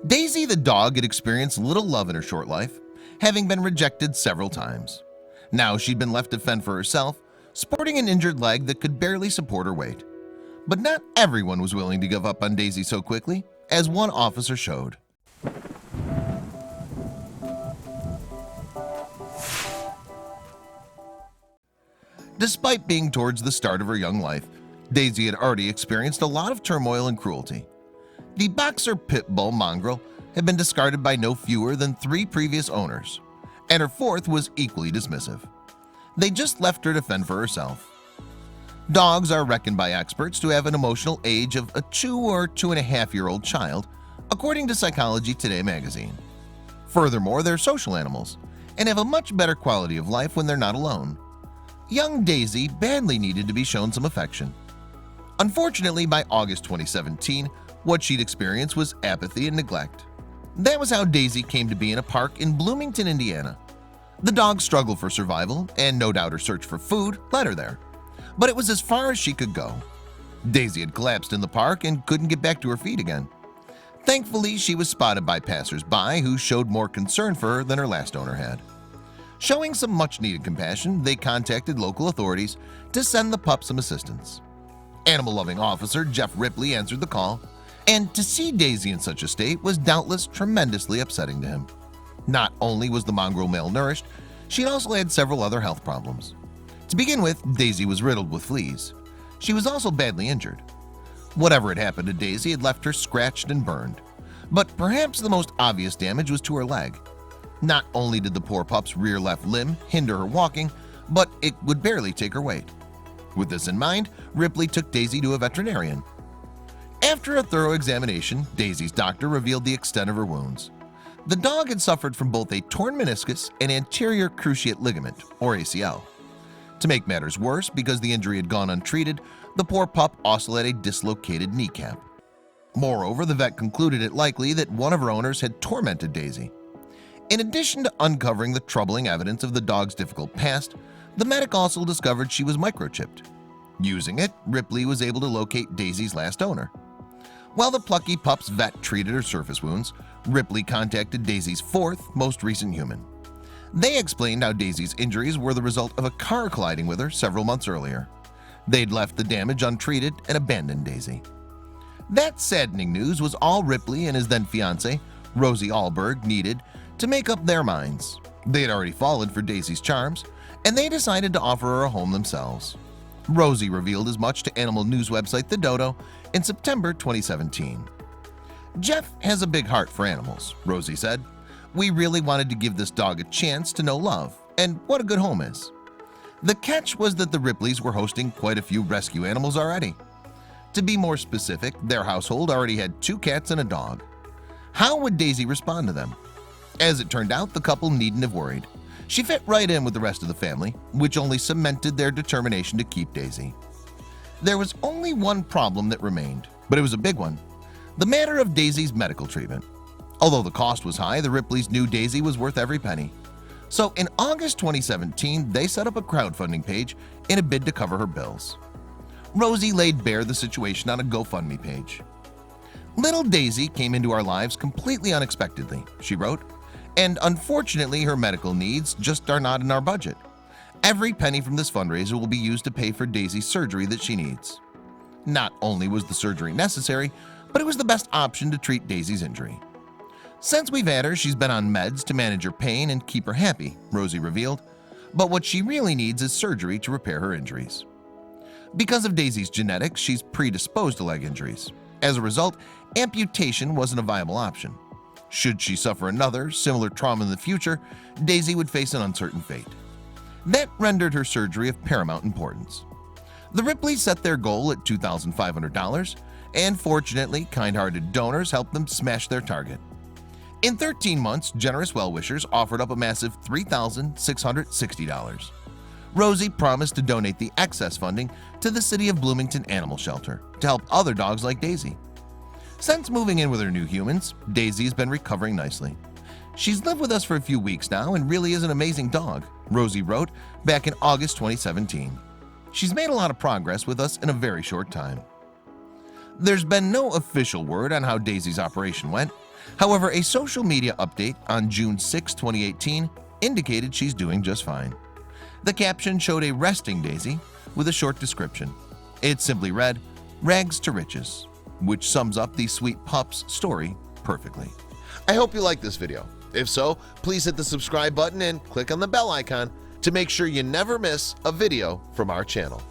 Daisy the dog had experienced little love in her short life, having been rejected several times. Now she'd been left to fend for herself, sporting an injured leg that could barely support her weight. But not everyone was willing to give up on Daisy so quickly, as one officer showed. Despite being towards the start of her young life, Daisy had already experienced a lot of turmoil and cruelty. The boxer pit bull mongrel had been discarded by no fewer than 3 previous owners, and her 4th was equally dismissive. They just left her to fend for herself. Dogs are reckoned by experts to have an emotional age of a 2 or 2.5-year-old child, according to Psychology Today magazine. Furthermore, they're social animals and have a much better quality of life when they're not alone. Young Daisy badly needed to be shown some affection. Unfortunately, by August 2017, what she'd experienced was apathy and neglect. That was how Daisy came to be in a park in Bloomington, Indiana. The dog struggled for survival, and no doubt her search for food led her there. But it was as far as she could go. Daisy had collapsed in the park and couldn't get back to her feet again. Thankfully, she was spotted by passers-by who showed more concern for her than her last owner had. Showing some much-needed compassion, they contacted local authorities to send the pup some assistance. Animal-loving officer Jeff Ripley answered the call, and to see Daisy in such a state was doubtless tremendously upsetting to him. Not only was the mongrel malnourished, she also had several other health problems. To begin with, Daisy was riddled with fleas. She was also badly injured. Whatever had happened to Daisy had left her scratched and burned, but perhaps the most obvious damage was to her leg. Not only did the poor pup's rear left limb hinder her walking, but it would barely take her weight. With this in mind, Ripley took Daisy to a veterinarian. After a thorough examination, Daisy's doctor revealed the extent of her wounds. The dog had suffered from both a torn meniscus and anterior cruciate ligament, or ACL. To make matters worse, because the injury had gone untreated, the poor pup also had a dislocated kneecap. Moreover, the vet concluded it likely that one of her owners had tormented Daisy. In addition to uncovering the troubling evidence of the dog's difficult past, the medic also discovered she was microchipped. Using it, Ripley was able to locate Daisy's last owner. While the plucky pup's vet treated her surface wounds, Ripley contacted Daisy's 4th most recent human. They explained how Daisy's injuries were the result of a car colliding with her several months earlier. They'd left the damage untreated and abandoned Daisy. That saddening news was all Ripley and his then fiancée, Rosie Allberg, needed to make up their minds. They had already fallen for Daisy's charms, and they decided to offer her a home themselves. Rosie revealed as much to animal news website The Dodo in September 2017. "Jeff has a big heart for animals," Rosie said. "We really wanted to give this dog a chance to know love and what a good home is." The catch was that the Ripleys were hosting quite a few rescue animals already. To be more specific, their household already had 2 cats and a dog. How would Daisy respond to them? As it turned out, the couple needn't have worried. She fit right in with the rest of the family, which only cemented their determination to keep Daisy. There was only one problem that remained, but it was a big one: the matter of Daisy's medical treatment. Although the cost was high, the Ripleys knew Daisy was worth every penny. So in August 2017, they set up a crowdfunding page in a bid to cover her bills. Rosie laid bare the situation on a GoFundMe page. "Little Daisy came into our lives completely unexpectedly," she wrote, "and unfortunately her medical needs just are not in our budget. Every penny from this fundraiser will be used to pay for Daisy's surgery that she needs." Not only was the surgery necessary, but it was the best option to treat Daisy's injury. "Since we've had her, she's been on meds to manage her pain and keep her happy," Rosie revealed, "but what she really needs is surgery to repair her injuries." Because of Daisy's genetics, she's predisposed to leg injuries. As a result, amputation wasn't a viable option. Should she suffer another similar trauma in the future, Daisy would face an uncertain fate. That rendered her surgery of paramount importance. The Ripleys set their goal at $2,500, and fortunately, kind-hearted donors helped them smash their target. In 13 months, generous well-wishers offered up a massive $3,660. Rosie promised to donate the excess funding to the City of Bloomington Animal Shelter to help other dogs like Daisy. Since moving in with her new humans, Daisy has been recovering nicely. "She's lived with us for a few weeks now and really is an amazing dog," Rosie wrote back in August 2017. "She's made a lot of progress with us in a very short time." There's been no official word on how Daisy's operation went, However, a social media update on June 6, 2018 indicated she's doing just fine. The caption showed a resting Daisy with a short description. It simply read, "Rags to riches," which sums up the sweet pup's story perfectly. I hope you liked this video. If so, please hit the subscribe button and click on the bell icon to make sure you never miss a video from our channel.